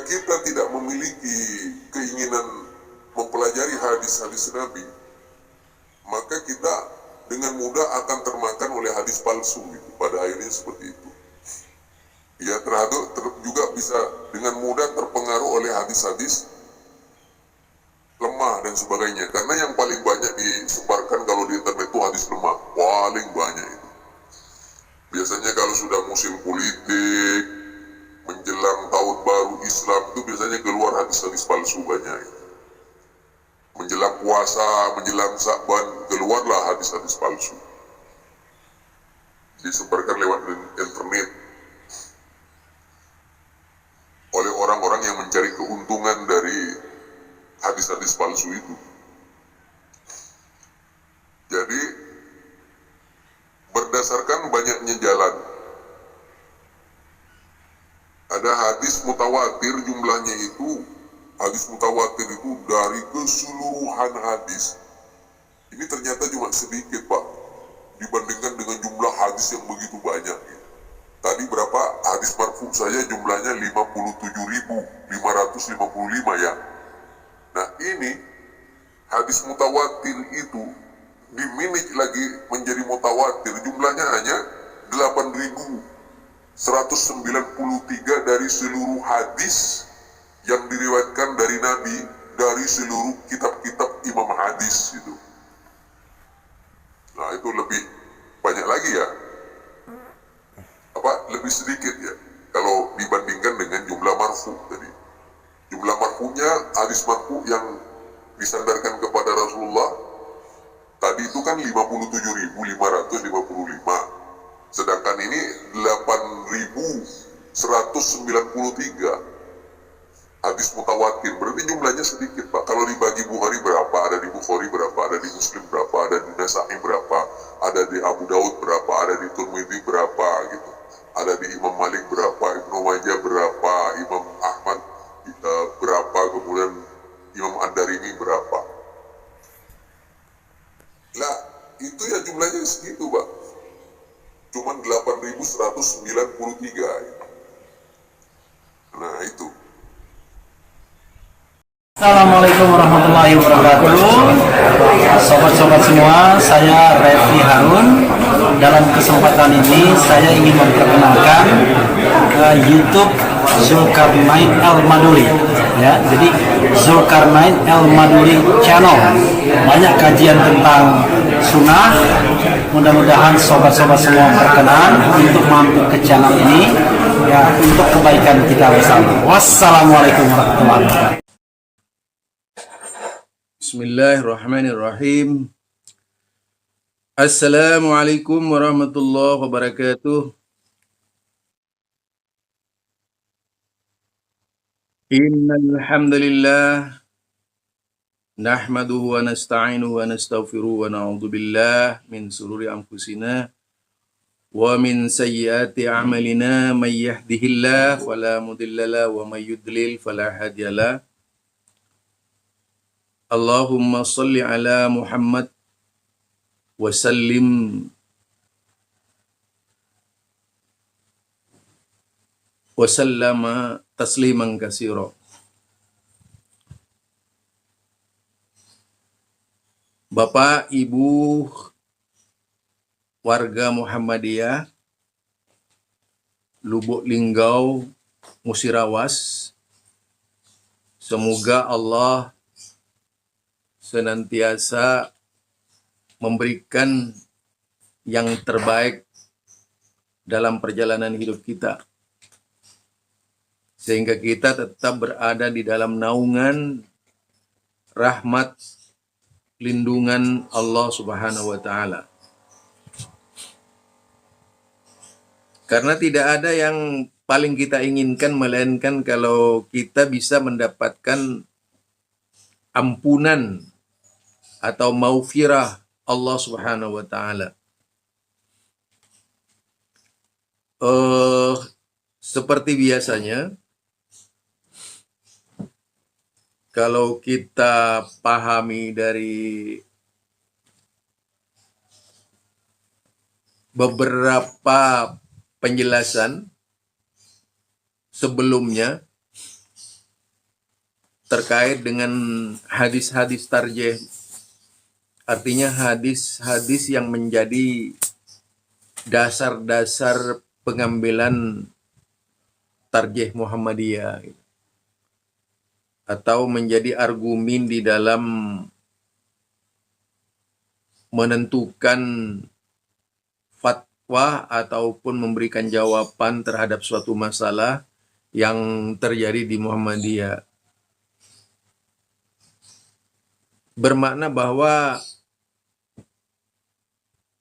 kita tidak memiliki keinginan mempelajari hadis-hadis Nabi, maka kita dengan mudah akan termakan oleh hadis palsu gitu. Pada akhirnya seperti itu. Ya, juga bisa dengan mudah terpengaruh oleh hadis-hadis lemah dan sebagainya. Karena yang paling banyak disebarkan kalau di internet itu hadis lemah, paling banyak itu. Biasanya kalau sudah musim politik, menjelang tahun baru Islam, itu biasanya keluar hadis-hadis palsu banyak itu. Menjelang puasa, menjelang Sa'ban, keluarlah hadis-hadis palsu. Disebarkan lewat internet oleh orang-orang yang mencari keuntungan dari hadis-hadis palsu itu. Jadi berdasarkan banyaknya jalan, ada hadis mutawatir, jumlahnya itu hadis mutawatir itu dari keseluruhan hadis ini ternyata cuma sedikit, Pak, dibandingkan dengan jumlah hadis yang begitu banyak. Tadi berapa hadis marfu saya jumlahnya 57.555 ya. Nah ini hadis mutawatir itu diminit lagi menjadi mutawatir, jumlahnya hanya 8.193 dari seluruh hadis yang diriwayatkan dari Nabi dari seluruh kitab-kitab imam hadis itu. Nah itu lebih banyak lagi ya, lebih sedikit ya kalau dibandingkan dengan jumlah marfu tadi. Jumlah marfunya, hadis marfu yang disandarkan kepada Rasulullah tadi itu kan 57.555, sedangkan ini 8.193 hadis mutawatir, berarti jumlahnya sedikit, Pak. Kalau dibagi Bukhari berapa, ada di Bukhari berapa, ada di Muslim berapa, ada di Nasa'i berapa, ada di Abu Daud berapa, ada di Tirmidzi berapa gitu, ada di Imam Malik berapa, Ibnu Majah berapa, Imam Ahmad berapa, kemudian Imam Ad-Darimi berapa. Lah itu ya jumlahnya segitu, Pak, cuman 8.193 gitu. Nah itu. Assalamualaikum warahmatullahi wabarakatuh. Sobat-sobat semua, saya Refli Harun. Dalam kesempatan ini saya ingin memperkenalkan YouTube Zulkarnain Al-Maduri. Ya, jadi Zulkarnain Al-Maduri Channel. Banyak kajian tentang sunnah. Mudah-mudahan sobat-sobat semua berkenan untuk mampir ke channel ini ya, untuk kebaikan kita bersama. Wassalamualaikum warahmatullahi wabarakatuh. Bismillahirrahmanirrahim. Assalamualaikum warahmatullahi wabarakatuh. Innal hamdalillah nahmaduhu wa nasta'inuhu wa nastaghfiruhu wa na'udzu billah min shururi anfusina wa min sayyiati a'malina may yahdihillahu fala mudilla lahu wa may yudlil fala hadiyalah. Allahumma salli ala Muhammad wa sallim wa sallama tasliman katsira. Bapak, Ibu, warga Muhammadiyah, Lubuk Linggau, Musirawas, semoga Allah senantiasa memberikan yang terbaik dalam perjalanan hidup kita, sehingga kita tetap berada di dalam naungan rahmat lindungan Allah Subhanahu wa Ta'ala. Karena tidak ada yang paling kita inginkan melainkan kalau kita bisa mendapatkan ampunan atau maufirah Allah Subhanahu wa Ta'ala. Seperti biasanya, kalau kita pahami dari beberapa penjelasan sebelumnya, terkait dengan hadis-hadis tarjih. Artinya hadis-hadis yang menjadi dasar-dasar pengambilan tarjih Muhammadiyah atau menjadi argumen di dalam menentukan fatwa ataupun memberikan jawaban terhadap suatu masalah yang terjadi di Muhammadiyah. Bermakna bahwa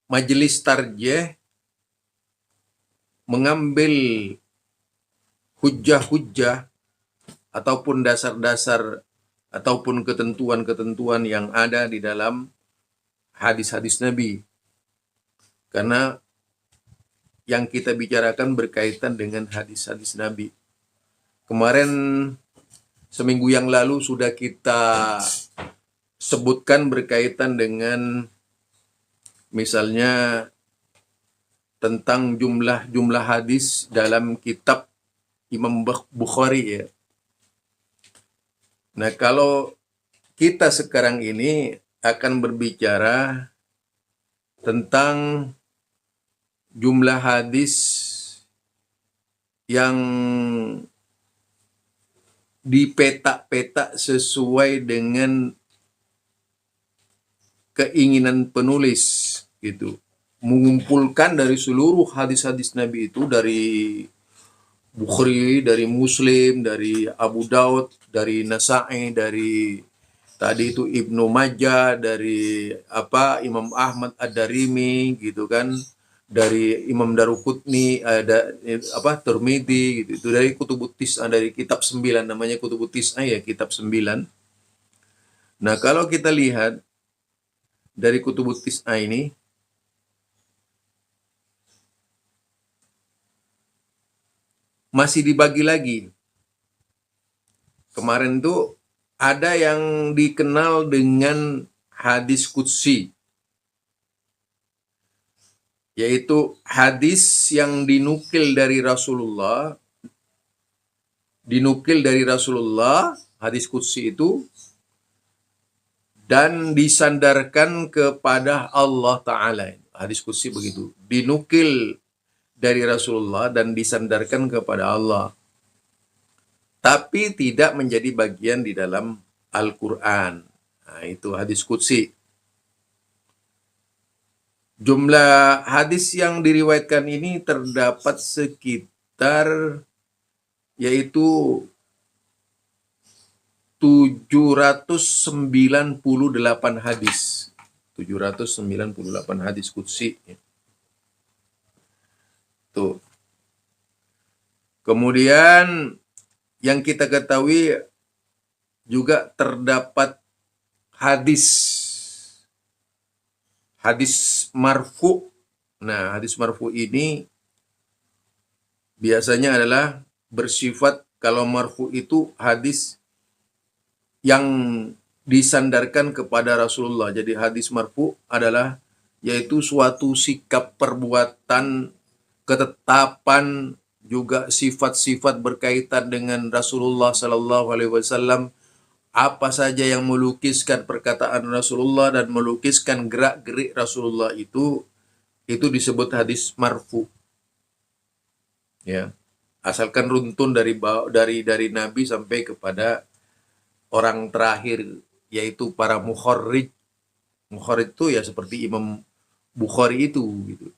majelis tarjih mengambil hujjah-hujjah ataupun dasar-dasar ataupun ketentuan-ketentuan yang ada di dalam hadis-hadis Nabi. Karena yang kita bicarakan berkaitan dengan hadis-hadis Nabi. Kemarin seminggu yang lalu sudah kita sebutkan berkaitan dengan misalnya tentang jumlah hadis dalam kitab Imam Bukhari ya. Nah, kalau kita sekarang ini akan berbicara tentang jumlah hadis yang dipetak-petak sesuai dengan keinginan penulis gitu. Mengumpulkan dari seluruh hadis-hadis Nabi itu, dari Bukhari, dari Muslim, dari Abu Daud, dari Nasa'i, dari tadi itu Ibnu Majah, dari Imam Ahmad Ad-Darimi gitu kan, dari Imam Daruqutni, ada Tirmidzi gitu. Itu dari Kutubut Tis'ah, dari kitab 9 namanya Kutubut Tis'ah ya, kitab 9. Nah, kalau kita lihat dari Kutubut Tis'ah ini masih dibagi lagi. Kemarin tuh ada yang dikenal dengan hadis qudsi, yaitu hadis yang dinukil dari Rasulullah, hadis qudsi itu, dan disandarkan kepada Allah Ta'ala. Hadis qudsi begitu, dinukil dari Rasulullah dan disandarkan kepada Allah, tapi tidak menjadi bagian di dalam Al-Quran. Nah, itu hadis qudsi. Jumlah hadis yang diriwayatkan ini terdapat sekitar yaitu 798 hadis. 798 hadis qudsi. Tuh. Kemudian yang kita ketahui juga terdapat hadis marfu. Nah, hadis marfu ini biasanya adalah bersifat, kalau marfu itu hadis yang disandarkan kepada Rasulullah. Jadi hadis marfu adalah yaitu suatu sikap, perbuatan, ketetapan, juga sifat-sifat berkaitan dengan Rasulullah Sallallahu Alaihi Wasallam, apa saja yang melukiskan perkataan Rasulullah dan melukiskan gerak-gerik Rasulullah itu disebut hadis marfu. Ya, asalkan runtun dari Nabi sampai kepada orang terakhir, yaitu para mukharrij. Mukharrij itu ya seperti Imam Bukhari itu gitu.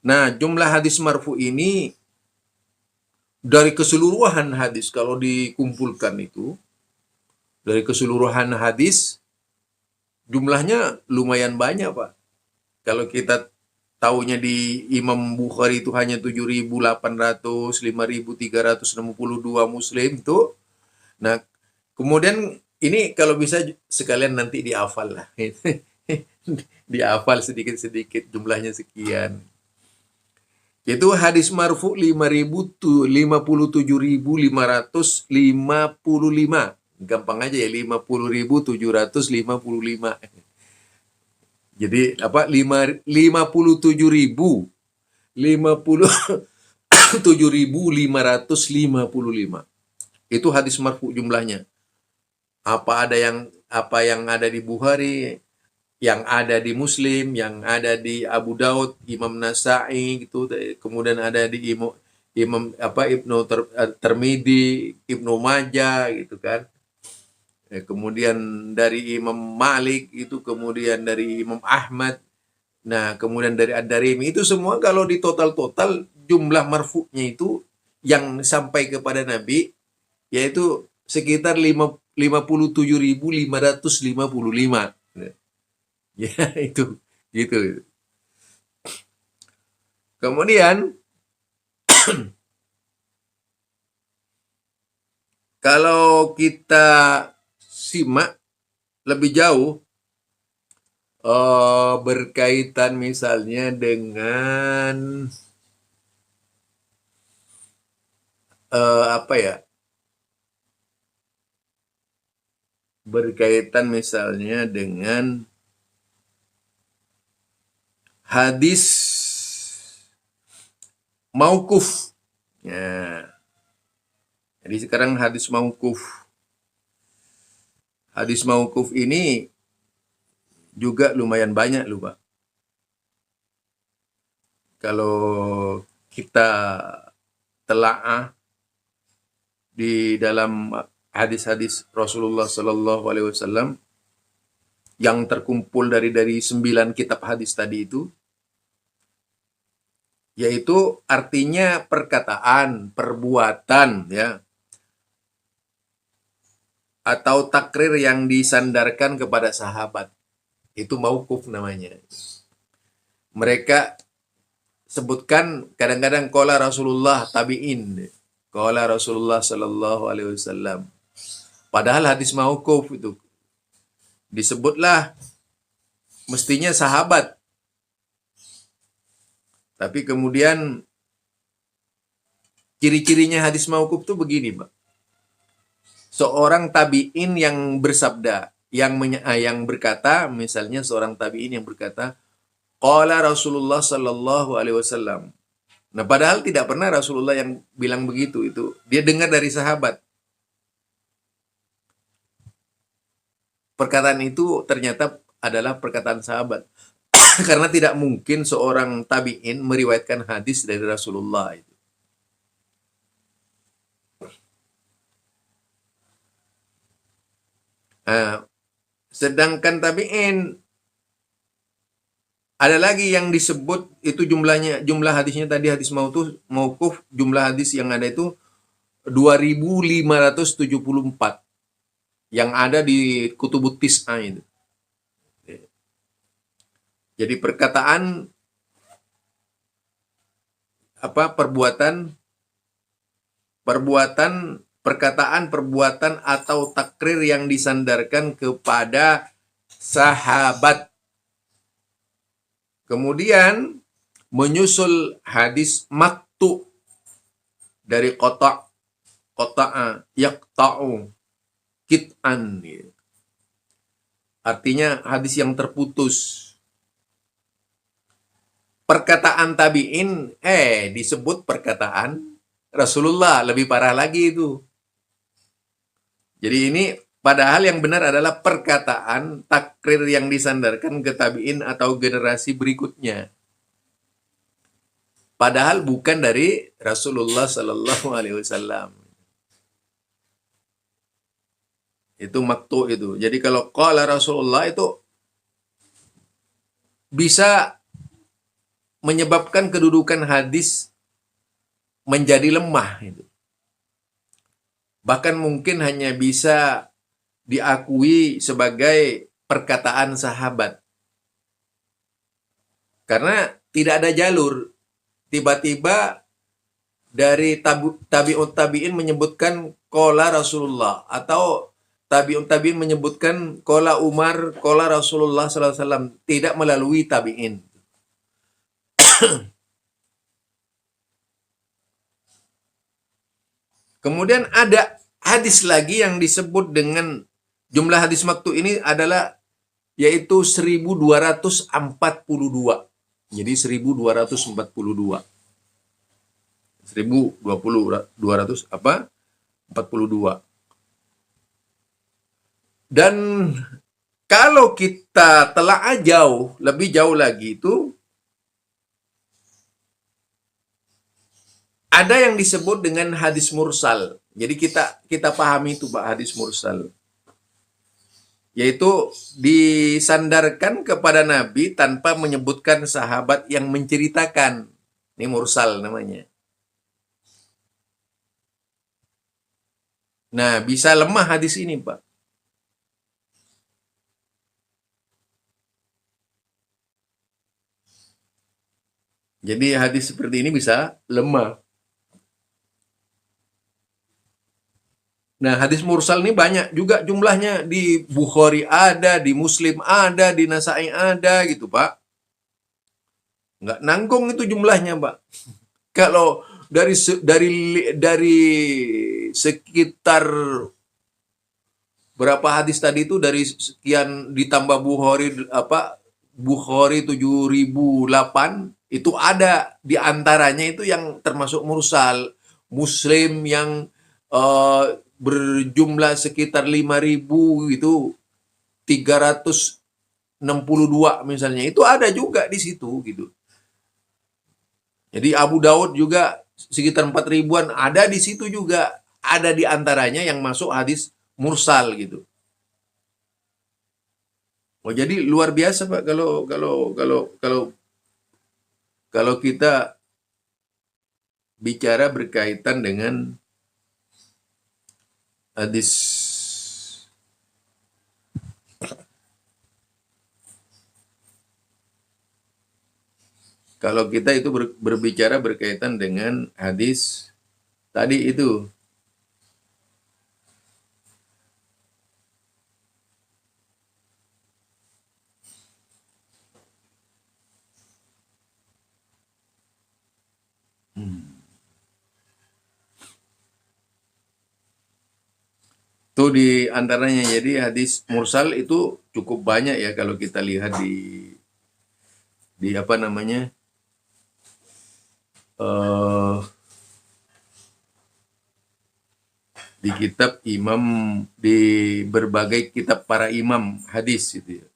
Nah, jumlah hadis marfu ini dari keseluruhan hadis, kalau dikumpulkan itu, dari keseluruhan hadis, jumlahnya lumayan banyak, Pak. Kalau kita taunya di Imam Bukhari itu hanya 7.800, 5.362 Muslim itu. Nah, kemudian ini kalau bisa sekalian nanti dihafal lah. Dihafal sedikit-sedikit, jumlahnya sekian. Yaitu hadis marfu 57.555. Gampang aja ya, 50.755. Jadi 57.555. Itu hadis marfu jumlahnya. Apa yang ada di Bukhari, yang ada di Muslim, yang ada di Abu Daud, Imam Nasa'i gitu, kemudian ada di Ibnu Tirmidzi, Ibnu Majah gitu kan. Kemudian dari Imam Malik itu, kemudian dari Imam Ahmad, nah kemudian dari Ad-Darimi, itu semua kalau di total jumlah marfu'nya itu yang sampai kepada Nabi yaitu sekitar 57.555. Ya, itu gitu. Kemudian kalau kita simak lebih jauh berkaitan misalnya dengan berkaitan misalnya dengan hadis mauquf. Ya. Jadi sekarang hadis mauquf. Hadis mauquf ini juga lumayan banyak loh, Pak. Kalau kita telaah di dalam hadis-hadis Rasulullah Sallallahu Alaihi Wasallam yang terkumpul dari 9 kitab hadis tadi itu, yaitu artinya perkataan, perbuatan, ya, atau takrir yang disandarkan kepada sahabat, itu mauquf namanya. Mereka sebutkan kadang-kadang qala Rasulullah, tabi'in, qala Rasulullah Sallallahu Alaihi Wasallam. Padahal hadis mauquf itu disebutlah mestinya sahabat. Tapi kemudian ciri-cirinya hadis mauquf itu begini, Pak. Seorang tabi'in yang bersabda, yang berkata, misalnya seorang tabi'in yang berkata, qala Rasulullah Sallallahu Alaihi Wasallam. Nah, padahal tidak pernah Rasulullah yang bilang begitu, itu dia dengar dari sahabat. Perkataan itu ternyata adalah perkataan sahabat. Karena tidak mungkin seorang tabi'in meriwayatkan hadis dari Rasulullah itu. Sedangkan tabi'in ada lagi yang disebut itu jumlah hadisnya tadi hadis mauquf, jumlah hadis yang ada itu 2574 yang ada di Kutubut Tis'ah itu. Jadi perkataan perbuatan atau takrir yang disandarkan kepada sahabat. Kemudian menyusul hadis maktu dari qata'a yaqta'u kit'an. Artinya hadis yang terputus. Perkataan tabi'in disebut perkataan Rasulullah, lebih parah lagi itu. Jadi ini padahal yang benar adalah perkataan takrir yang disandarkan ke tabi'in atau generasi berikutnya. Padahal bukan dari Rasulullah Sallallahu Alaihi Wasallam. Itu maktu itu. Jadi kalau qala Rasulullah itu bisa menyebabkan kedudukan hadis menjadi lemah itu. Bahkan mungkin hanya bisa diakui sebagai perkataan sahabat. Karena tidak ada jalur. Tiba-tiba dari tabi'in menyebutkan qala Rasulullah, atau tabi'in menyebutkan qala Umar, qala Rasulullah sallallahu alaihi wasallam, tidak melalui tabi'in. Kemudian ada hadis lagi yang disebut dengan jumlah hadis maktu ini adalah yaitu 1242. Jadi 1242. 200 apa? 42. Dan kalau kita telaah jauh, lebih jauh lagi itu ada yang disebut dengan hadis mursal. Jadi kita pahami itu Pak, hadis mursal. Yaitu disandarkan kepada Nabi tanpa menyebutkan sahabat yang menceritakan. Ini mursal namanya. Nah, bisa lemah hadis ini, Pak. Jadi hadis seperti ini bisa lemah. Nah, hadis mursal ini banyak juga jumlahnya. Di Bukhari ada, di Muslim ada, di Nasa'i ada gitu, Pak. Nggak nanggung itu jumlahnya, Pak. Kalau dari sekitar berapa hadis tadi itu, dari sekian ditambah Bukhari 7008 itu ada di antaranya itu yang termasuk mursal. Muslim yang berjumlah sekitar 5.000 itu 362 misalnya, itu ada juga di situ gitu. Jadi Abu Daud juga sekitar 4.000-an ada di situ juga, ada di antaranya yang masuk hadis mursal gitu. Oh, jadi luar biasa Pak kalau kita bicara berkaitan dengan hadis. Kalau kita itu berbicara berkaitan dengan hadis tadi itu. Itu di antaranya. Jadi hadis mursal itu cukup banyak ya kalau kita lihat di apa namanya, di kitab imam, di berbagai kitab para imam hadis gitu ya.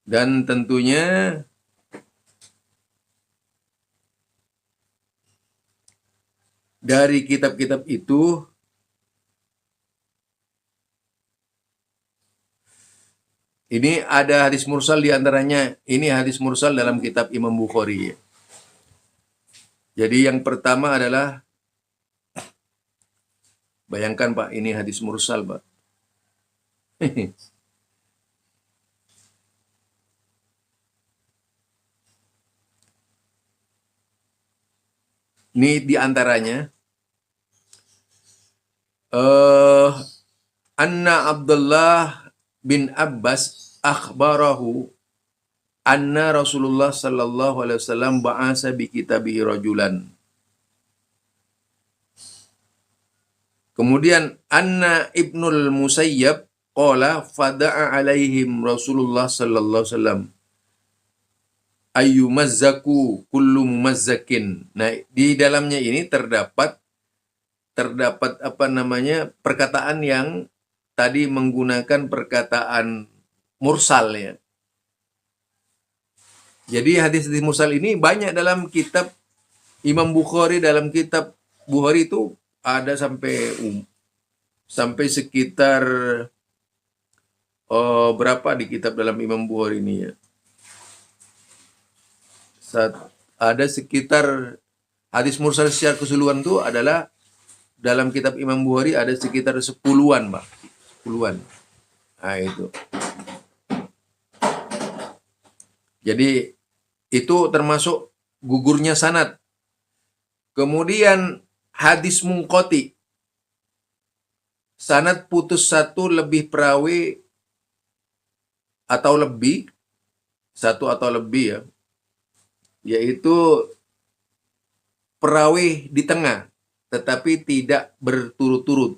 Dan tentunya dari kitab-kitab itu ini ada hadis mursal, di antaranya ini hadis mursal dalam kitab Imam Bukhari ya. Jadi yang pertama adalah, bayangkan Pak, ini hadis mursal Pak. Ini di antaranya Anna Abdullah bin Abbas akhbarahu anna Rasulullah sallallahu alaihi wasallam ba'asa bi kitabihi rajulan. Kemudian Anna Ibnul Musayyab qala fada'a alaihim Rasulullah sallallahu alaihi wasallam ayyumazzaku kullu mumazzakin. Nah, di dalamnya ini terdapat apa namanya, perkataan yang tadi menggunakan perkataan mursal ya. Jadi hadis mursal ini banyak dalam kitab Imam Bukhari. Dalam kitab Bukhari itu ada sampai sekitar berapa di kitab dalam Imam Bukhari ini ya. Ada sekitar hadis mursal secara keseluruhan itu adalah dalam kitab Imam Bukhari ada sekitar 10-an, Pak. 10-an. Nah, itu. Jadi itu termasuk gugurnya sanad. Kemudian hadis munqati. Sanad putus satu lebih perawi atau lebih, satu atau lebih ya. Yaitu perawi di tengah, tetapi tidak berturut-turut.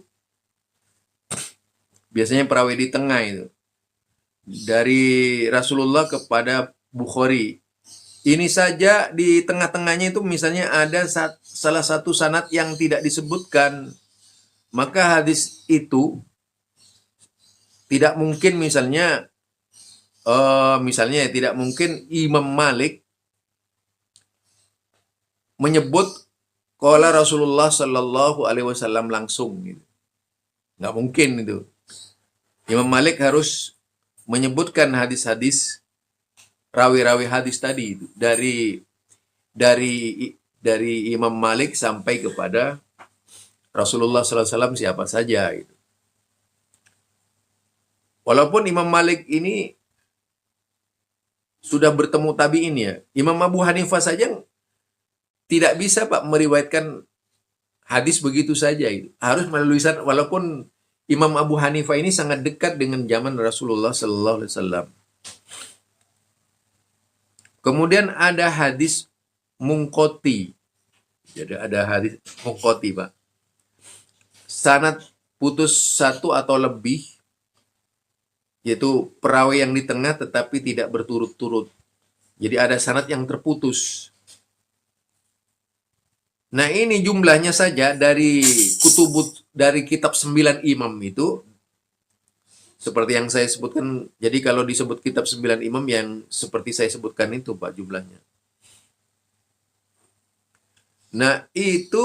Biasanya perawi di tengah itu. Dari Rasulullah kepada Bukhari. Ini saja di tengah-tengahnya itu misalnya ada salah satu sanad yang tidak disebutkan, maka hadis itu tidak mungkin misalnya tidak mungkin Imam Malik menyebut qala Rasulullah Shallallahu Alaihi Wasallam langsung, gitu. Nggak mungkin itu. Imam Malik harus menyebutkan hadis-hadis, rawi-rawi hadis tadi itu dari Imam Malik sampai kepada Rasulullah Sallallahu Alaihi Wasallam siapa saja, gitu. Walaupun Imam Malik ini sudah bertemu tabi'in ya, Imam Abu Hanifah saja tidak bisa Pak meriwayatkan hadis begitu saja, gitu. Harus melalui sanad, walaupun Imam Abu Hanifah ini sangat dekat dengan zaman Rasulullah Sallallahu Alaihi Wasallam. Kemudian ada hadis mungkoti. Jadi ada hadis mungkoti, Pak. Sanad putus satu atau lebih, yaitu perawi yang di tengah tetapi tidak berturut-turut. Jadi ada sanad yang terputus. Nah, ini jumlahnya saja dari kitab 9 imam itu seperti yang saya sebutkan. Jadi kalau disebut kitab 9 imam yang seperti saya sebutkan itu Pak jumlahnya. Nah, itu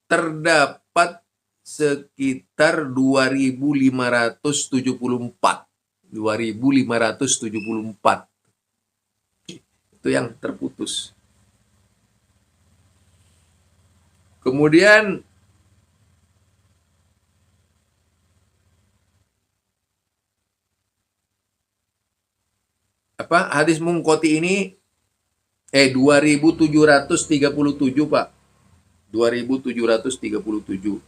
terdapat sekitar 2574. 2574. Itu yang terputus. Kemudian hadis mungkoti ini 2737 Pak. 2737.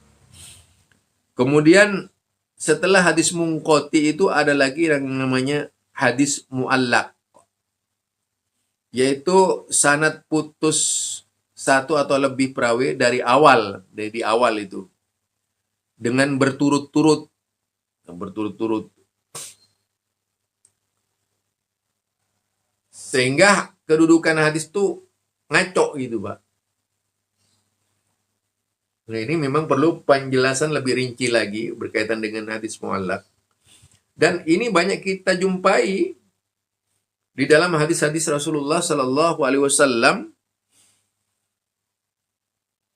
Kemudian setelah hadis mungkoti itu ada lagi yang namanya hadis muallaq, yaitu sanad putus satu atau lebih perawi dari awal itu dengan berturut-turut, sehingga kedudukan hadis itu ngaco gitu Pak. Nah, ini memang perlu penjelasan lebih rinci lagi berkaitan dengan hadis muallaq, dan ini banyak kita jumpai di dalam hadis-hadis Rasulullah Sallallahu Alaihi Wasallam.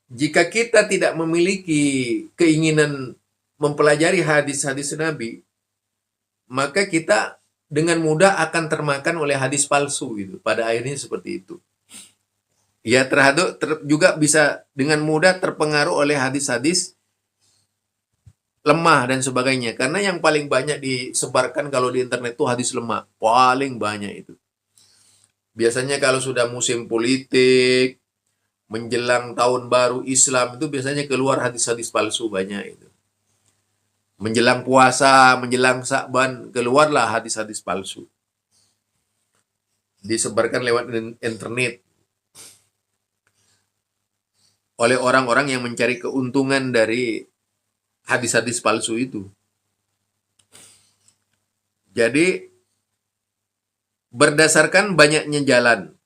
Jika kita tidak memiliki keinginan mempelajari hadis-hadis Nabi, maka kita dengan mudah akan termakan oleh hadis palsu gitu. Pada akhirnya seperti itu. Ya, juga bisa dengan mudah terpengaruh oleh hadis-hadis lemah dan sebagainya. Karena yang paling banyak disebarkan kalau di internet itu hadis lemah. Paling banyak itu. Biasanya kalau sudah musim politik, menjelang tahun baru Islam, itu biasanya keluar hadis-hadis palsu banyak itu. Menjelang puasa, menjelang Sa'ban, keluarlah hadis-hadis palsu. Disebarkan lewat internet oleh orang-orang yang mencari keuntungan dari hadis-hadis palsu itu. Jadi, berdasarkan banyaknya jalan,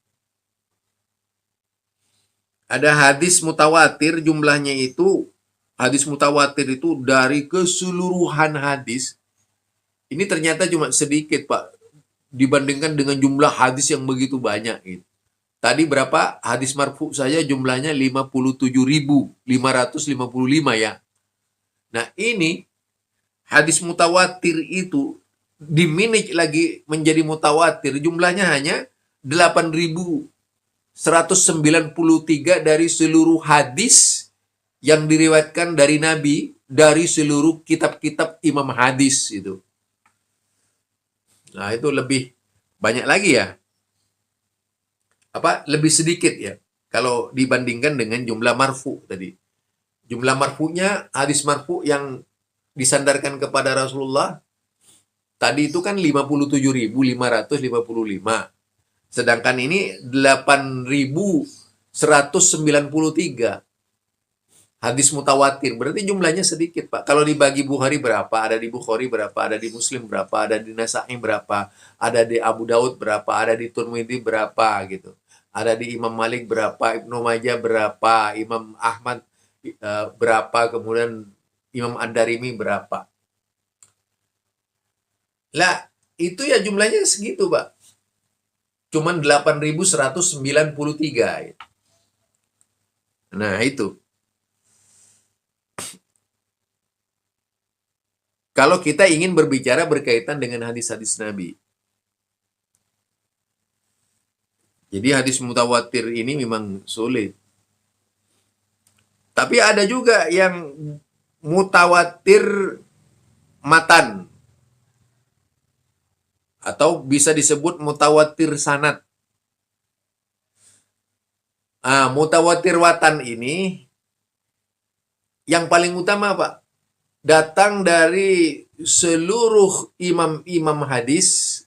ada hadis mutawatir, jumlahnya itu, hadis mutawatir itu dari keseluruhan hadis, ini ternyata cuma sedikit Pak, dibandingkan dengan jumlah hadis yang begitu banyak. Gitu. Tadi berapa? Hadis marfu saja jumlahnya 57.555 ya. Nah ini, hadis mutawatir itu, diminij lagi menjadi mutawatir, jumlahnya hanya 8.193 dari seluruh hadis yang diriwayatkan dari Nabi dari seluruh kitab-kitab imam hadis itu. Nah, itu lebih banyak lagi ya. Lebih sedikit ya kalau dibandingkan dengan jumlah marfu tadi. Jumlah marfunya, hadis marfu yang disandarkan kepada Rasulullah tadi itu kan 57.555. Sedangkan ini 8.193 hadis mutawatir. Berarti jumlahnya sedikit, Pak. Kalau dibagi Bukhari berapa? Ada di Bukhari berapa? Ada di Muslim berapa? Ada di Nasa'i berapa? Ada di Abu Daud berapa? Ada di Tirmidzi berapa? Gitu. ada di Imam Malik berapa, Ibnu Majah berapa, Imam Ahmad berapa, kemudian Imam Ad-Darimi berapa. Lah, itu ya jumlahnya segitu, Pak. Cuman 8.193. Nah, itu. Kalau kita ingin berbicara berkaitan dengan hadis-hadis Nabi. Jadi hadis mutawatir ini memang sulit. Tapi ada juga yang mutawatir matan. Atau bisa disebut mutawatir sanad. Mutawatir watan ini yang paling utama, Pak, datang dari seluruh imam-imam hadis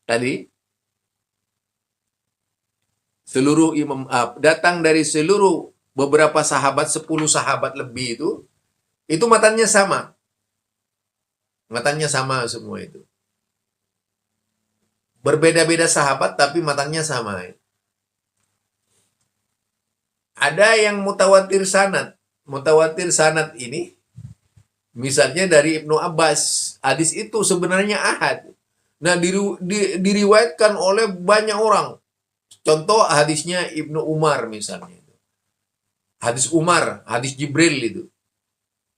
tadi. Seluruh imam datang dari seluruh beberapa sahabat, 10 sahabat lebih itu matanya sama. Matanya sama semua itu. Berbeda-beda sahabat tapi matanya sama. Ada yang mutawatir sanad. Mutawatir sanad ini misalnya dari Ibnu Abbas. Hadis itu sebenarnya ahad. Nah, diriwayatkan oleh banyak orang. Contoh hadisnya Ibnu Umar misalnya. Hadis Umar, hadis Jibril itu.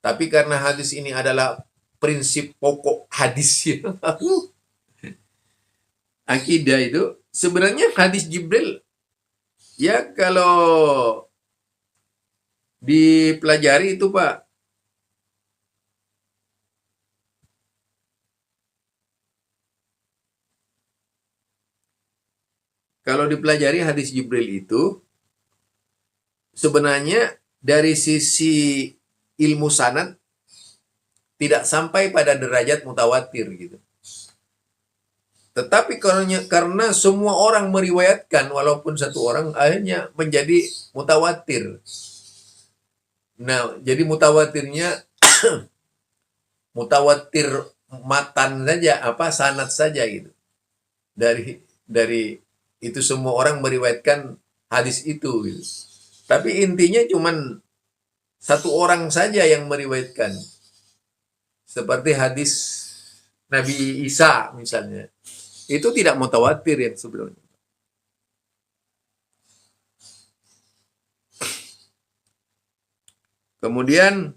Tapi karena hadis ini adalah prinsip pokok hadis akidah itu, sebenarnya hadis Jibril ya kalau dipelajari itu, Pak, kalau dipelajari hadis Jibril itu, sebenarnya dari sisi ilmu sanad tidak sampai pada derajat mutawatir gitu. Tetapi karena semua orang meriwayatkan, walaupun satu orang, akhirnya menjadi mutawatir. Nah, jadi mutawatirnya mutawatir matan saja, sanad saja gitu. Dari itu semua orang meriwayatkan hadis itu gitu. Tapi intinya cuman satu orang saja yang meriwayatkan. Seperti hadis Nabi Isa misalnya. Itu tidak mutawatir yang sebelumnya. Kemudian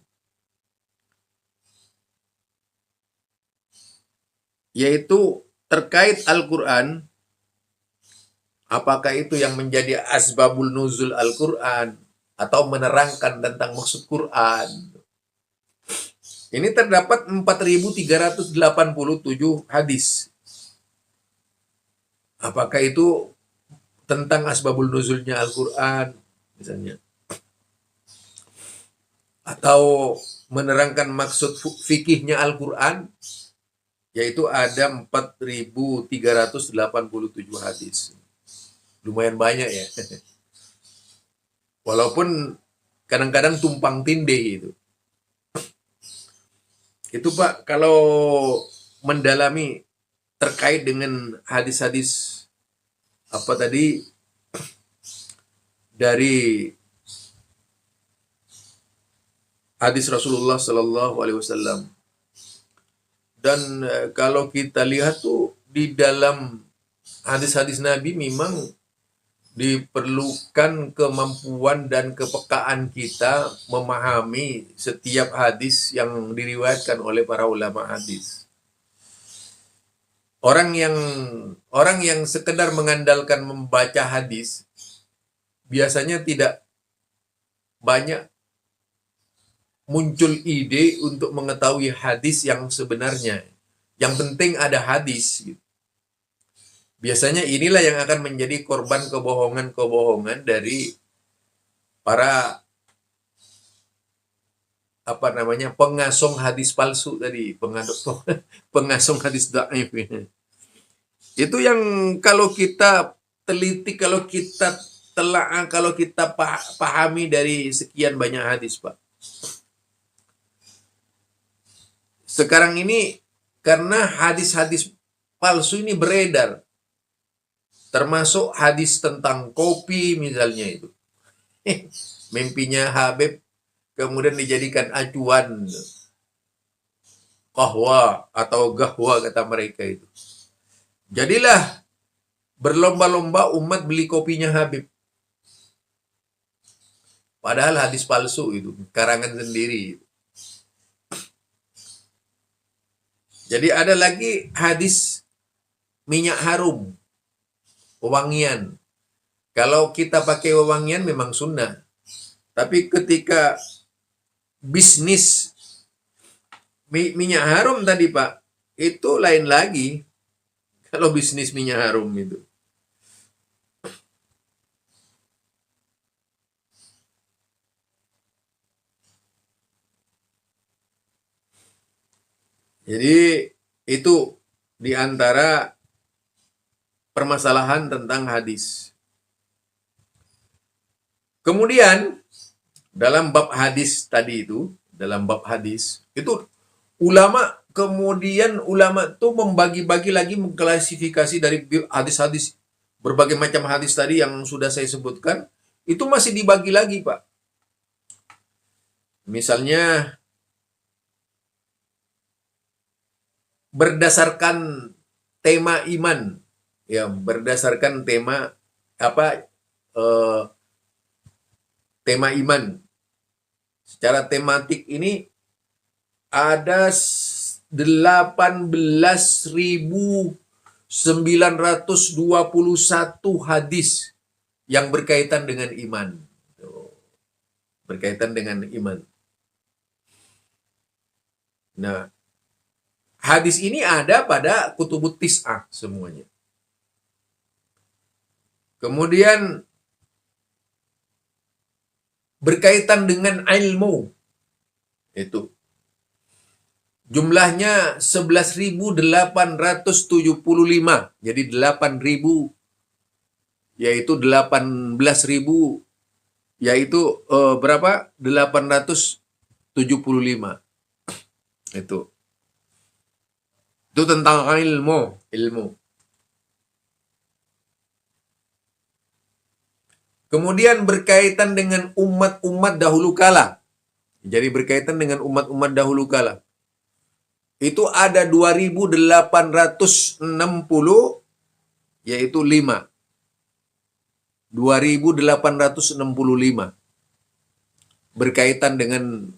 yaitu terkait Al-Quran, apakah itu yang menjadi asbabul nuzul Al-Quran atau menerangkan tentang maksud Quran. Ini terdapat 4.387 hadis. Apakah itu tentang asbabul nuzulnya Al-Quran misalnya, atau menerangkan maksud fikihnya Al-Quran, yaitu ada 4.387 hadis. Lumayan banyak ya. Walaupun kadang-kadang tumpang tindih itu. Itu, Pak, kalau mendalami terkait dengan hadis-hadis dari hadis Rasulullah Sallallahu Alaihi Wasallam. Dan kalau kita lihat tuh di dalam hadis-hadis Nabi memang diperlukan kemampuan dan kepekaan kita memahami setiap hadis yang diriwayatkan oleh para ulama hadis. Orang yang sekedar mengandalkan membaca hadis biasanya tidak banyak muncul ide untuk mengetahui hadis yang sebenarnya. Yang penting ada hadis. Biasanya inilah yang akan menjadi korban kebohongan-kebohongan dari para pengasong hadis palsu tadi, pengasong hadis dhaif. Itu yang kalau kita teliti, kalau kita telaah, kalau kita pahami dari sekian banyak hadis, Pak. Sekarang ini karena hadis-hadis palsu ini beredar, Termasuk hadis tentang kopi misalnya itu. Mimpinya Habib kemudian dijadikan acuan qahwa atau gahwa kata mereka itu. Jadilah berlomba-lomba umat beli kopinya Habib. Padahal hadis palsu itu, karangan sendiri. Jadi ada lagi hadis minyak harum, wewangian. Kalau kita pakai wewangian memang sunnah. Tapi ketika bisnis minyak harum tadi Pak, itu lain lagi. Kalau bisnis minyak harum itu. Jadi itu di antara permasalahan tentang hadis. Kemudian dalam bab hadis tadi itu, ulama itu membagi-bagi lagi, mengklasifikasi dari hadis-hadis, berbagai macam hadis tadi yang sudah saya sebutkan, itu masih dibagi lagi Pak. Misalnya berdasarkan tema iman, ya berdasarkan tema tema iman. Secara tematik ini ada 18.921 hadis yang berkaitan dengan iman. Berkaitan dengan iman. Nah, hadis ini ada pada kutubut tis'ah semuanya. Kemudian berkaitan dengan ilmu. Itu. Jumlahnya 11.875. Jadi 8.000 yaitu 18.000 yaitu berapa? 875. Itu tentang ilmu. Kemudian berkaitan dengan umat-umat dahulu kala. Jadi berkaitan dengan umat-umat dahulu kala. Itu ada 2.860 yaitu 5. 2.865 berkaitan dengan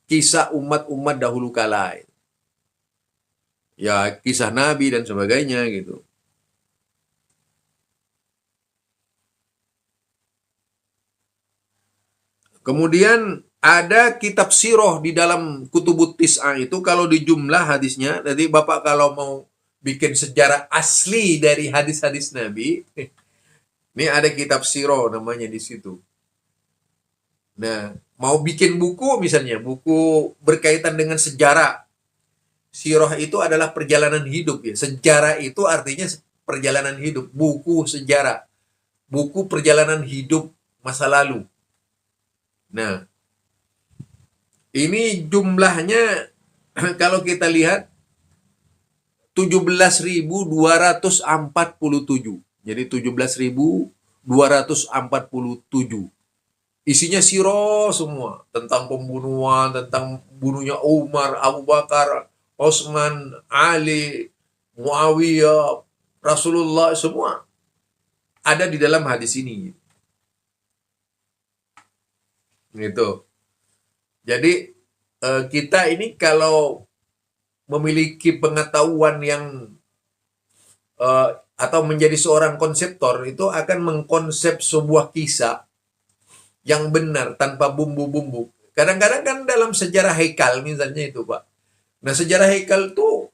kisah umat-umat dahulu kala. Ya, kisah Nabi dan sebagainya gitu. Kemudian ada kitab sirah di dalam kutubut tis'ah itu, kalau di jumlah hadisnya, jadi Bapak kalau mau bikin sejarah asli dari hadis-hadis Nabi, ini ada kitab sirah namanya di situ. Nah, mau bikin buku misalnya, buku berkaitan dengan sejarah. Sirah itu adalah perjalanan hidup ya. Sejarah itu artinya perjalanan hidup, buku sejarah. Buku perjalanan hidup masa lalu. Nah, ini jumlahnya kalau kita lihat 17.247. Jadi 17.247. Isinya sirah semua, tentang pembunuhan, tentang bunuhnya Umar, Abu Bakar, Utsman, Ali, Muawiyah, Rasulullah, semua ada di dalam hadis ini. Gitu. Jadi kita ini kalau memiliki pengetahuan yang atau menjadi seorang konseptor, itu akan mengkonsep sebuah kisah yang benar tanpa bumbu-bumbu. Kadang-kadang kan dalam sejarah Haikal misalnya itu Pak. Nah, sejarah Haikal itu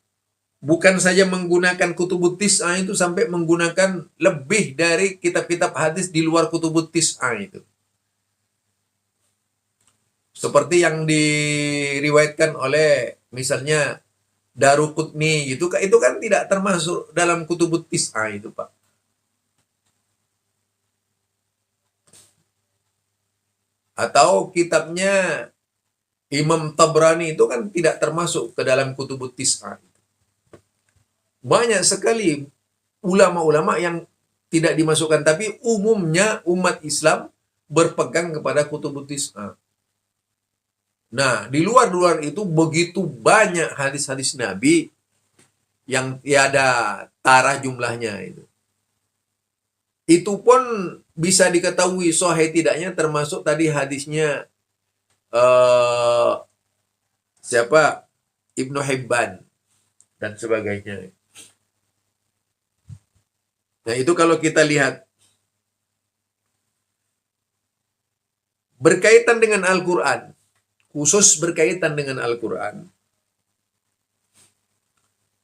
bukan saja menggunakan kutubut tis'ah itu, sampai menggunakan lebih dari kitab-kitab hadis di luar kutubut tis'ah itu. Seperti yang diriwayatkan oleh misalnya Daruqutni gitu, itu kan tidak termasuk dalam kutubut tis'ah itu Pak. Atau kitabnya Imam Tabrani itu kan tidak termasuk ke dalam kutubut tis'ah. Banyak sekali ulama-ulama yang tidak dimasukkan, tapi umumnya umat Islam berpegang kepada kutubut tis'ah. Nah, di luar itu begitu banyak hadis-hadis Nabi yang tiada tara jumlahnya itu. Itu pun bisa diketahui sahih tidaknya, termasuk tadi hadisnya siapa? Ibnu Hibban dan sebagainya. Nah, itu kalau kita lihat berkaitan dengan Al-Quran, khusus berkaitan dengan Al-Quran,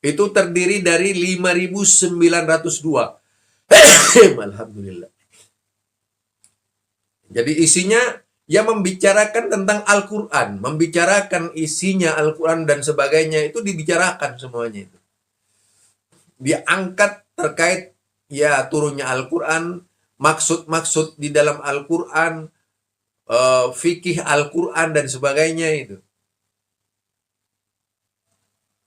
itu terdiri dari 5.902. Alhamdulillah. Jadi isinya yang membicarakan tentang Al-Quran, membicarakan isinya Al-Quran dan sebagainya, itu dibicarakan semuanya itu. Diangkat terkait ya turunnya Al-Quran, maksud-maksud di dalam Al-Quran, fikih Al-Quran dan sebagainya itu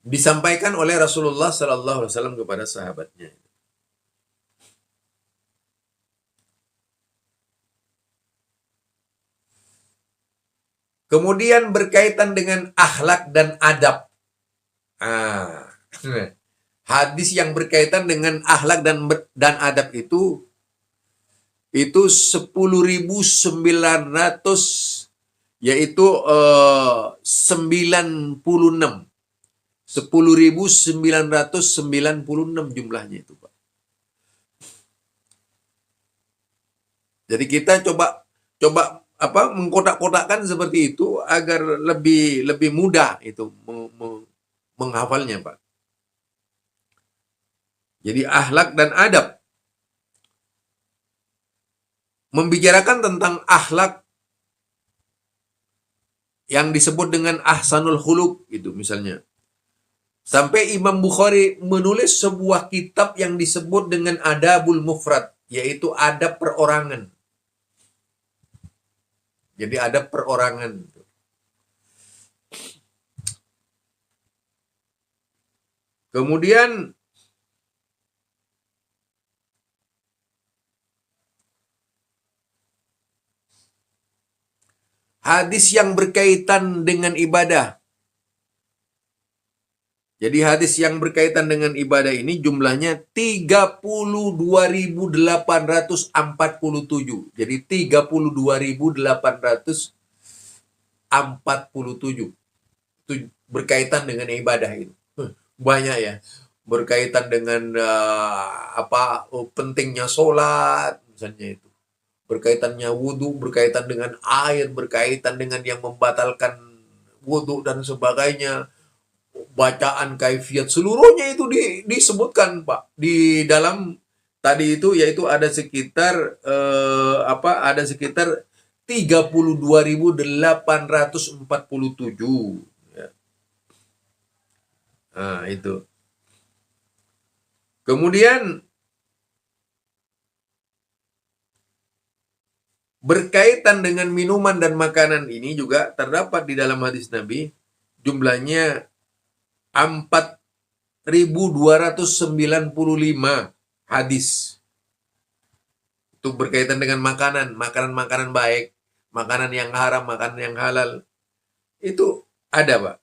disampaikan oleh Rasulullah Sallallahu Alaihi Wasallam kepada sahabatnya. Kemudian berkaitan dengan akhlak dan adab. Hadis yang berkaitan dengan akhlak dan adab itu 10.900, yaitu 96. 10.996 jumlahnya itu, Pak. Jadi kita coba mengkotak-kotakkan seperti itu agar lebih mudah itu menghafalnya, Pak. Jadi akhlak dan adab membicarakan tentang akhlak yang disebut dengan ahsanul khuluq itu misalnya. Sampai Imam Bukhari menulis sebuah kitab yang disebut dengan Adabul Mufrad, yaitu adab perorangan. Jadi adab perorangan. Kemudian hadis yang berkaitan dengan ibadah. Jadi hadis yang berkaitan dengan ibadah ini jumlahnya 32.847. Jadi 32.847. Itu berkaitan dengan ibadah itu. Banyak ya. Berkaitan dengan pentingnya sholat misalnya itu. Berkaitannya wudhu, berkaitan dengan air, berkaitan dengan yang membatalkan wudhu dan sebagainya. Bacaan kaifiat seluruhnya itu disebutkan, Pak, di dalam tadi itu, yaitu ada sekitar 32.847 ya. Nah, itu. Kemudian berkaitan dengan minuman dan makanan ini juga terdapat di dalam hadis Nabi, jumlahnya 4.295 hadis. Itu berkaitan dengan makanan baik, makanan yang haram, makanan yang halal. Itu ada, Pak.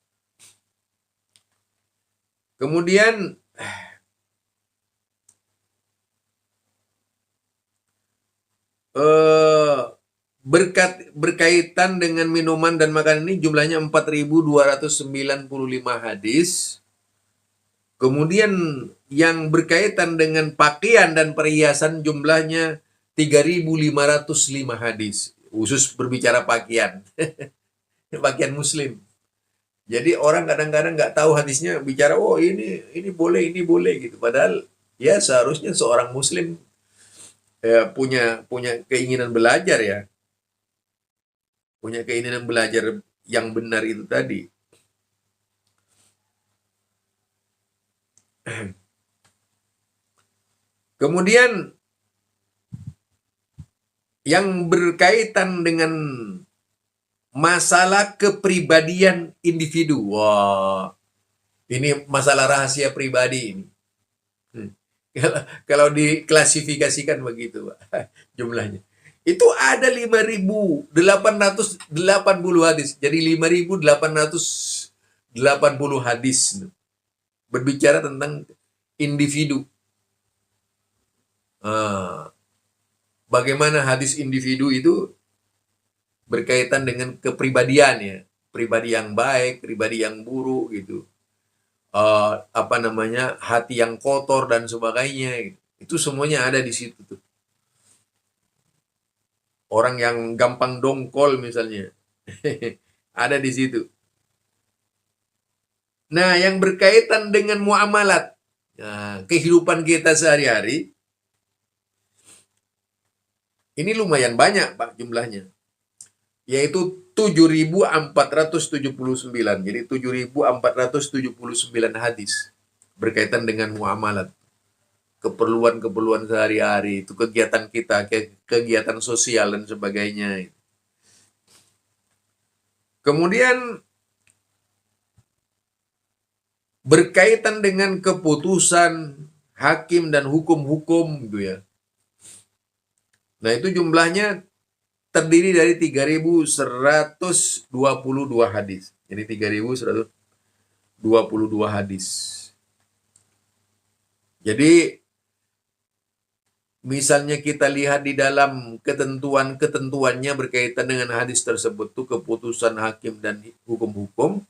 Kemudian berkaitan dengan minuman dan makanan ini jumlahnya 4.295 hadis. Kemudian yang berkaitan dengan pakaian dan perhiasan jumlahnya 3.505 hadis. Khusus berbicara pakaian. Pakaian muslim. Jadi orang kadang-kadang nggak tahu hadisnya, bicara ini boleh gitu. Padahal ya seharusnya seorang muslim punya keinginan belajar ya. Punya keinginan belajar yang benar itu tadi. Kemudian yang berkaitan dengan masalah kepribadian individu. Wah, ini masalah rahasia pribadi ini. Kalau diklasifikasikan begitu, Pak, jumlahnya. Itu ada 5.880 hadis. Jadi 5.880 hadis berbicara tentang individu. Bagaimana hadis individu itu berkaitan dengan kepribadian ya, pribadi yang baik, pribadi yang buruk gitu. Hati yang kotor dan sebagainya gitu. Itu semuanya ada di situ tuh. Orang yang gampang dongkol misalnya ada di situ. Nah, yang berkaitan dengan muamalat, kehidupan kita sehari-hari, ini lumayan banyak Pak jumlahnya, yaitu 7.479. Jadi 7.479 hadis berkaitan dengan muamalat. Keperluan-keperluan sehari-hari, itu kegiatan kita, kegiatan sosial dan sebagainya. Kemudian berkaitan dengan keputusan hakim dan hukum-hukum gitu ya. Nah, itu jumlahnya terdiri dari 3.122 hadis. Jadi 3.122 hadis. Jadi misalnya kita lihat di dalam ketentuan-ketentuannya berkaitan dengan hadis tersebut tuh keputusan hakim dan hukum-hukum,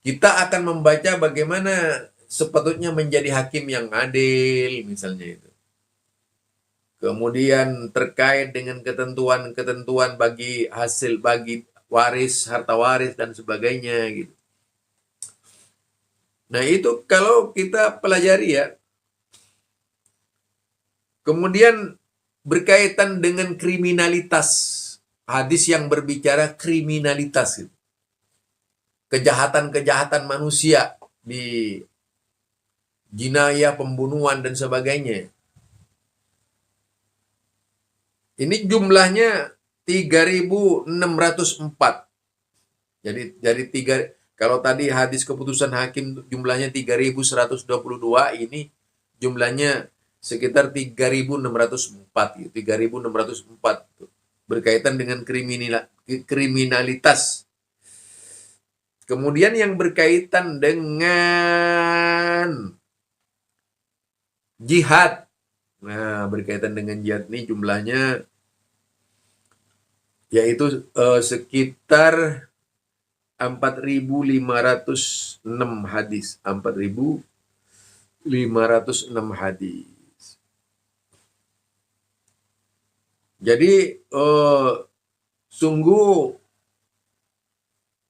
kita akan membaca bagaimana sepatutnya menjadi hakim yang adil misalnya itu. Kemudian terkait dengan ketentuan-ketentuan bagi waris, harta waris dan sebagainya gitu. Nah, itu kalau kita pelajari ya. Kemudian berkaitan dengan kriminalitas, hadis yang berbicara kriminalitas gitu. Kejahatan-kejahatan manusia di jinayah, pembunuhan dan sebagainya. Ini jumlahnya 3.604. Jadi kalau tadi hadis keputusan hakim jumlahnya 3.122, ini jumlahnya sekitar 3.604 gitu. 3.604 berkaitan dengan kriminalitas. Kemudian yang berkaitan dengan jihad. Nah, berkaitan dengan jihad ini jumlahnya yaitu sekitar 4.506 hadis. 4.506 hadis. Jadi sungguh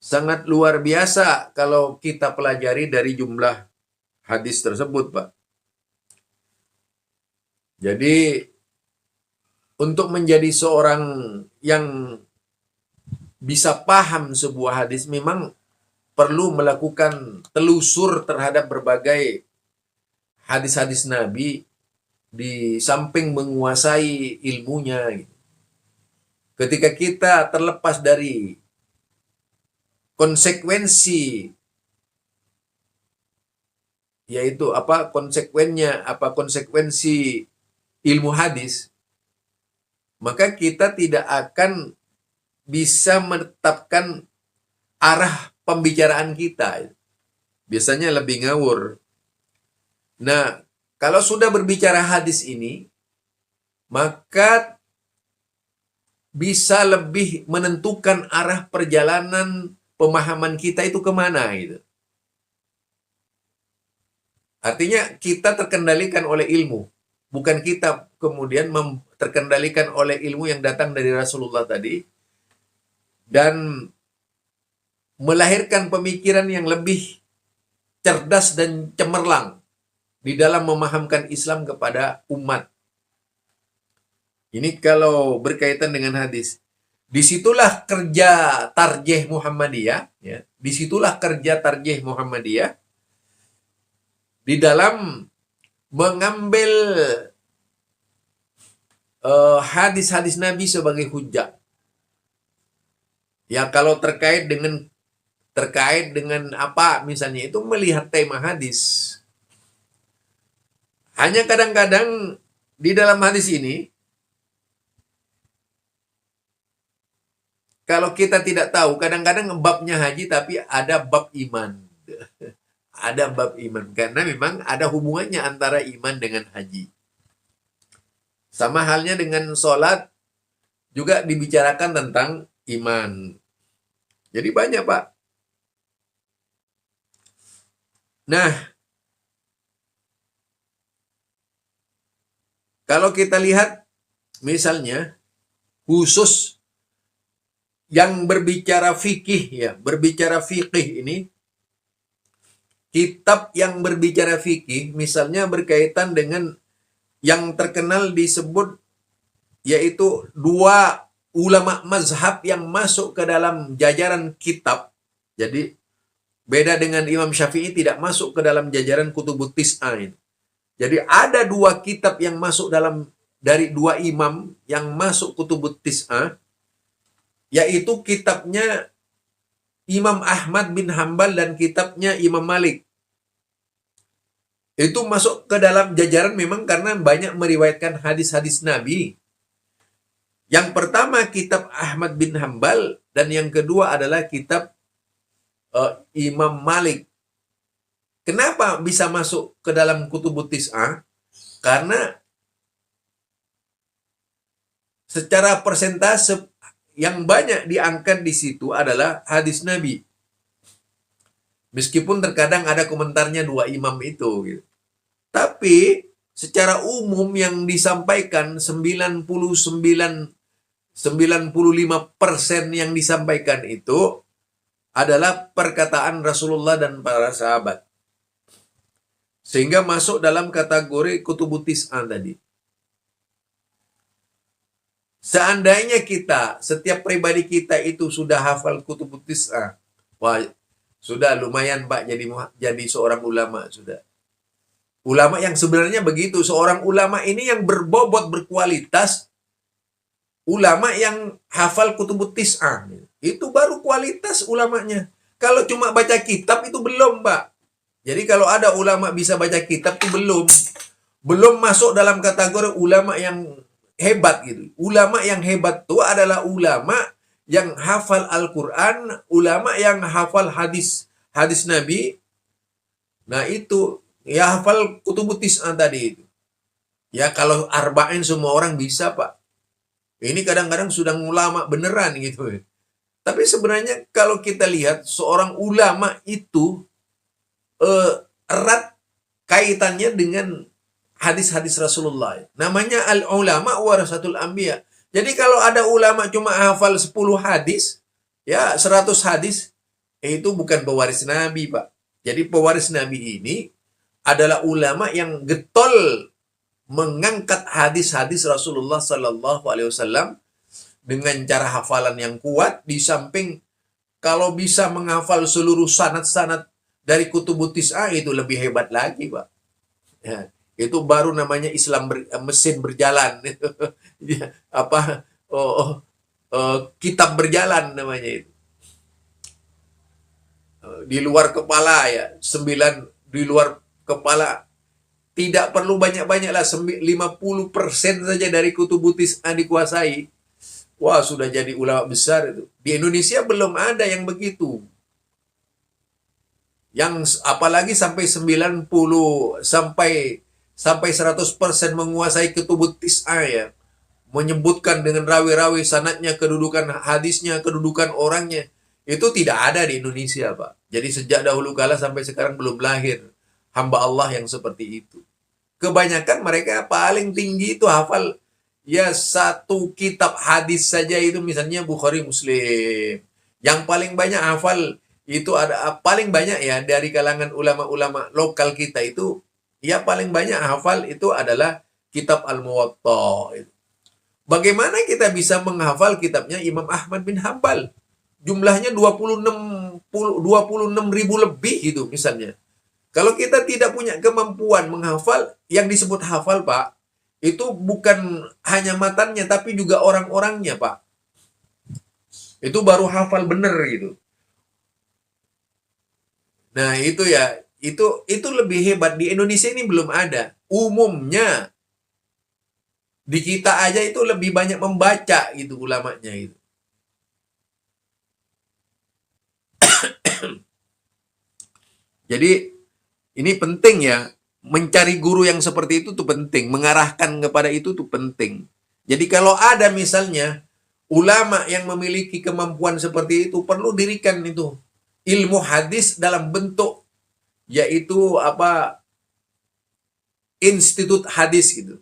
sangat luar biasa kalau kita pelajari dari jumlah hadis tersebut, Pak. Jadi untuk menjadi seorang yang bisa paham sebuah hadis memang perlu melakukan telusur terhadap berbagai hadis-hadis Nabi di samping menguasai ilmunya. Ketika kita terlepas dari konsekuensi, yaitu konsekuensi ilmu hadis, maka kita tidak akan bisa menetapkan arah pembicaraan kita. Biasanya lebih ngawur. Nah, kalau sudah berbicara hadis ini, maka bisa lebih menentukan arah perjalanan pemahaman kita itu kemana gitu. Artinya kita terkendalikan oleh ilmu. Bukan kita kemudian terkendalikan oleh ilmu yang datang dari Rasulullah tadi. Dan melahirkan pemikiran yang lebih cerdas dan cemerlang di dalam memahamkan Islam kepada umat. Ini kalau berkaitan dengan hadis. Disitulah kerja tarjih Muhammadiyah. Ya. Disitulah kerja tarjih Muhammadiyah di dalam mengambil hadis-hadis Nabi sebagai hujjah. Ya, kalau terkait dengan apa misalnya itu melihat tema hadis. Hanya kadang-kadang di dalam hadis ini, kalau kita tidak tahu, kadang-kadang babnya haji tapi ada bab iman. Ada bab iman. Karena memang ada hubungannya antara iman dengan haji. Sama halnya dengan sholat, juga dibicarakan tentang iman. Jadi banyak, Pak. Nah, kalau kita lihat, misalnya, khusus yang berbicara fikih, ya, berbicara fikih ini, kitab yang berbicara fikih, misalnya berkaitan dengan yang terkenal disebut, yaitu dua ulama mazhab yang masuk ke dalam jajaran kitab. Jadi, beda dengan Imam Syafi'i tidak masuk ke dalam jajaran kutubut tis'ah. Jadi, ada dua kitab yang masuk dari dua imam yang masuk kutubut tis'ah, yaitu kitabnya Imam Ahmad bin Hambal dan kitabnya Imam Malik. Itu masuk ke dalam jajaran memang karena banyak meriwayatkan hadis-hadis Nabi. Yang pertama kitab Ahmad bin Hambal dan yang kedua adalah kitab Imam Malik. Kenapa bisa masuk ke dalam kutubut tis'ah? Karena secara persentase yang banyak diangkat di situ adalah hadis Nabi. Meskipun terkadang ada komentarnya dua imam itu. Gitu. Tapi secara umum yang disampaikan 95% yang disampaikan itu adalah perkataan Rasulullah dan para sahabat. Sehingga masuk dalam kategori kutubut tis'ah tadi. Seandainya setiap pribadi kita itu sudah hafal kutubut tis'ah, wah, sudah lumayan Pak jadi seorang ulama sudah. Ulama yang sebenarnya begitu, seorang ulama ini yang berbobot berkualitas, ulama yang hafal kutubut tis'ah. Itu baru kualitas ulamanya. Kalau cuma baca kitab itu belum, Pak. Jadi kalau ada ulama bisa baca kitab itu belum masuk dalam kategori ulama yang hebat gitu. Ulama yang hebat itu adalah ulama yang hafal Al-Quran, ulama yang hafal hadis Nabi. Nah itu, ya hafal kutubut tis'ah tadi itu. Ya kalau arba'in semua orang bisa, Pak. Ini kadang-kadang sudah ulama beneran gitu. Tapi sebenarnya kalau kita lihat seorang ulama itu erat kaitannya dengan hadis-hadis Rasulullah. Namanya al-ulama warasatul anbiya. Jadi kalau ada ulama cuma hafal 10 hadis, ya 100 hadis, itu bukan pewaris Nabi, Pak. Jadi pewaris Nabi ini adalah ulama yang getol mengangkat hadis-hadis Rasulullah Sallallahu Alaihi Wasallam dengan cara hafalan yang kuat, di samping kalau bisa menghafal seluruh sanad-sanad dari kutubut tis'ah itu lebih hebat lagi, Pak. Ya, itu baru namanya Islam mesin berjalan. Ya, kitab berjalan namanya itu. Di luar kepala ya, 9 di luar kepala. Tidak perlu banyak-banyak lah, 50% saja dari kutubut tis'ah dikuasai. Wah, sudah jadi ulama besar itu. Di Indonesia belum ada yang begitu. Yang apalagi sampai 90 sampai 100% menguasai kutubut tis'ah ya. Menyebutkan dengan rawi-rawi sanadnya, kedudukan hadisnya, kedudukan orangnya. Itu tidak ada di Indonesia, Pak. Jadi sejak dahulu kala sampai sekarang belum lahir hamba Allah yang seperti itu. Kebanyakan mereka paling tinggi itu hafal ya satu kitab hadis saja itu misalnya Bukhari Muslim. Yang paling banyak hafal itu ada paling banyak ya dari kalangan ulama-ulama lokal kita itu ya paling banyak hafal itu adalah kitab Al-Muwatta. Bagaimana kita bisa menghafal kitabnya Imam Ahmad bin Hambal? Jumlahnya 26 ribu lebih itu misalnya. Kalau kita tidak punya kemampuan menghafal, yang disebut hafal, Pak, itu bukan hanya matannya, tapi juga orang-orangnya, Pak. Itu baru hafal bener gitu. Nah, itu ya, itu lebih hebat. Di Indonesia ini belum ada. umumnya di kita aja itu lebih banyak membaca gitu ulamanya itu. Jadi ini penting ya, mencari guru yang seperti itu tuh penting, mengarahkan kepada itu tuh penting. Jadi kalau ada misalnya ulama yang memiliki kemampuan seperti itu, perlu dirikan itu ilmu hadis dalam bentuk yaitu apa, institut hadis gitu.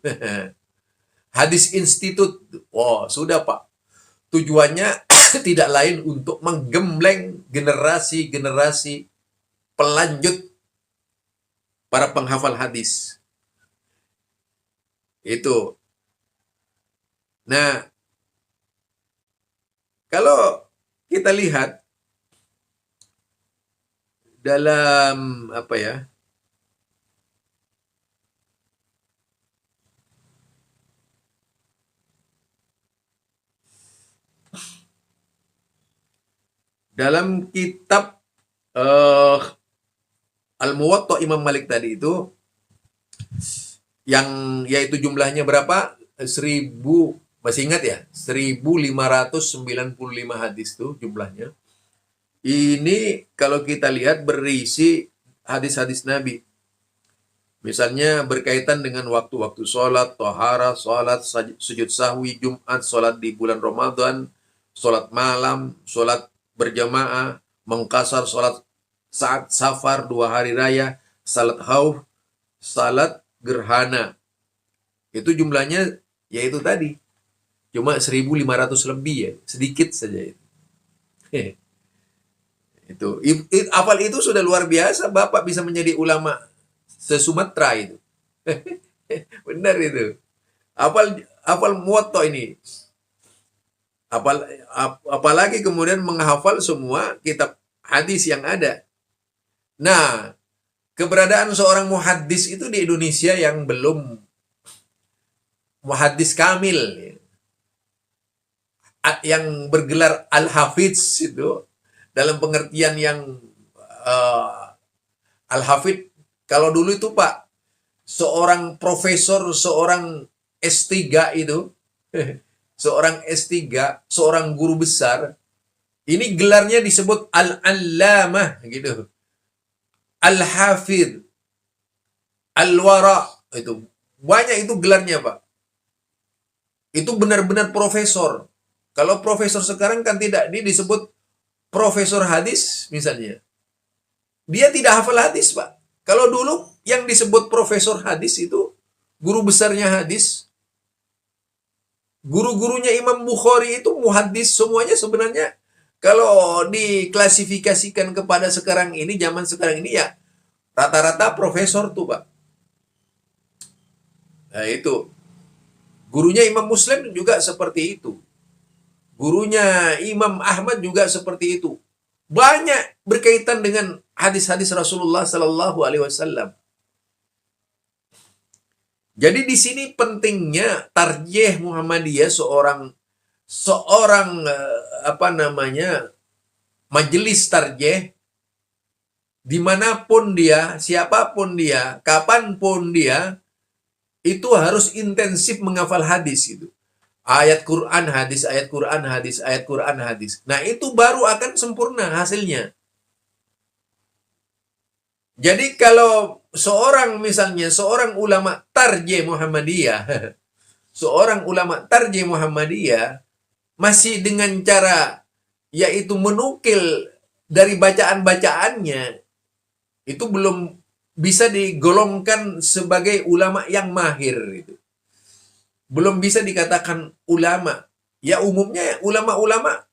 Hadis institut. Oh, sudah Pak. Tujuannya tidak lain untuk menggembleng generasi-generasi pelanjut para penghafal hadis. Itu. Nah, kalau kita lihat dalam apa ya? Dalam kitab Al-Muwatta Imam Malik tadi itu, yang yaitu jumlahnya berapa? 1000, masih ingat ya? 1595 hadis tuh jumlahnya. Ini kalau kita lihat berisi hadis-hadis Nabi. Misalnya berkaitan dengan waktu-waktu sholat, tohara, sholat, sujud sahwi, Jumat, sholat di bulan Ramadan, sholat malam, sholat berjamaah, mengkasar sholat saat safar 2 hari raya, salat hauf, salat gerhana. Itu jumlahnya yaitu tadi. Cuma 1500 lebih ya, sedikit saja itu. Hafal itu sudah luar biasa, Bapak bisa menjadi ulama se-Sumatera itu. Benar itu. Hafal Muwatta ini. Apalagi kemudian menghafal semua kitab hadis yang ada. Nah, keberadaan seorang muhaddis itu di Indonesia yang belum muhaddis kamil, yang bergelar al-hafidz itu, dalam pengertian yang al-hafidz, kalau dulu itu Pak, seorang profesor, seorang S3 itu, seorang S3, seorang guru besar, ini gelarnya disebut al-allamah gitu. Al-hafidh, al-wara, itu banyak itu gelarnya Pak. Itu benar-benar profesor. Kalau profesor sekarang kan tidak, dia disebut profesor hadis misalnya. Dia tidak hafal hadis Pak. Kalau dulu yang disebut profesor hadis itu guru besarnya hadis. Guru-gurunya Imam Bukhari itu muhaddis semuanya sebenarnya. Kalau diklasifikasikan kepada sekarang ini, zaman sekarang ini ya rata-rata profesor tuh Pak. Nah itu. Gurunya Imam Muslim juga seperti itu. Gurunya Imam Ahmad juga seperti itu. Banyak berkaitan dengan hadis-hadis Rasulullah Sallallahu Alaihi Wasallam. Jadi di sini pentingnya tarjih Muhammadiyah, seorang majelis tarjih, dimanapun dia, siapapun dia, kapanpun dia, itu harus intensif menghafal hadis itu. Ayat Quran, hadis, ayat Quran, hadis, ayat Quran, hadis. Nah itu baru akan sempurna hasilnya. Jadi kalau seorang ulama tarjih Muhammadiyah, seorang ulama tarjih Muhammadiyah masih dengan cara yaitu menukil dari bacaan-bacaannya, itu belum bisa digolongkan sebagai ulama yang mahir itu. Belum bisa dikatakan ulama. Ya umumnya ulama-ulama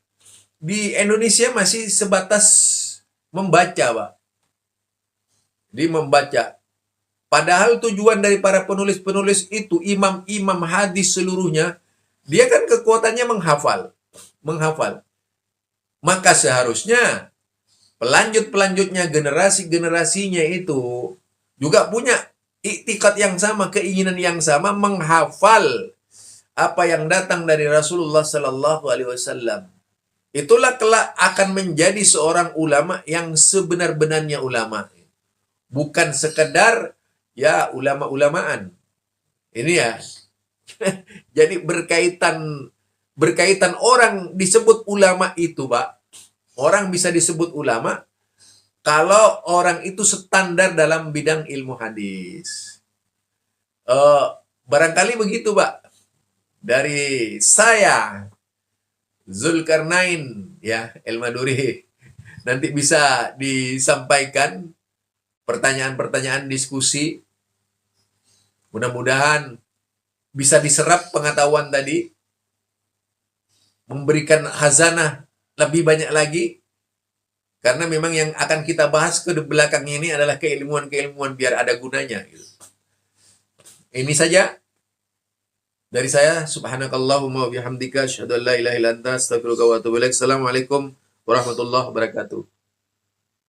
di Indonesia masih sebatas membaca, Pak. Dia membaca. Padahal tujuan dari para penulis-penulis itu, imam-imam hadis seluruhnya, dia kan kekuatannya menghafal. Maka seharusnya pelanjut-pelanjutnya, generasi-generasinya itu juga punya iktiqad yang sama, keinginan yang sama, menghafal apa yang datang dari Rasulullah Sallallahu Alaihi Wasallam. Itulah kelak akan menjadi seorang ulama yang sebenar-benarnya ulama. Bukan sekedar ya ulama-ulamaan. Ini ya. Jadi berkaitan orang disebut ulama itu, Pak. Orang bisa disebut ulama kalau orang itu standar dalam bidang ilmu hadis. Barangkali begitu, Pak. Dari saya, Zulkarnain, ya, El-Maduri. Nanti bisa disampaikan pertanyaan-pertanyaan diskusi. Mudah-mudahan bisa diserap pengetahuan tadi, memberikan khazanah lebih banyak lagi, karena memang yang akan kita bahas ke belakang ini adalah keilmuan-keilmuan biar ada gunanya. Ini saja dari saya. Subhanakallahumma wa bihamdika asyhadu an la ilaha illa anta astaghfiruka wa atubu ilaik. Assalamualaikum warahmatullahi wabarakatuh.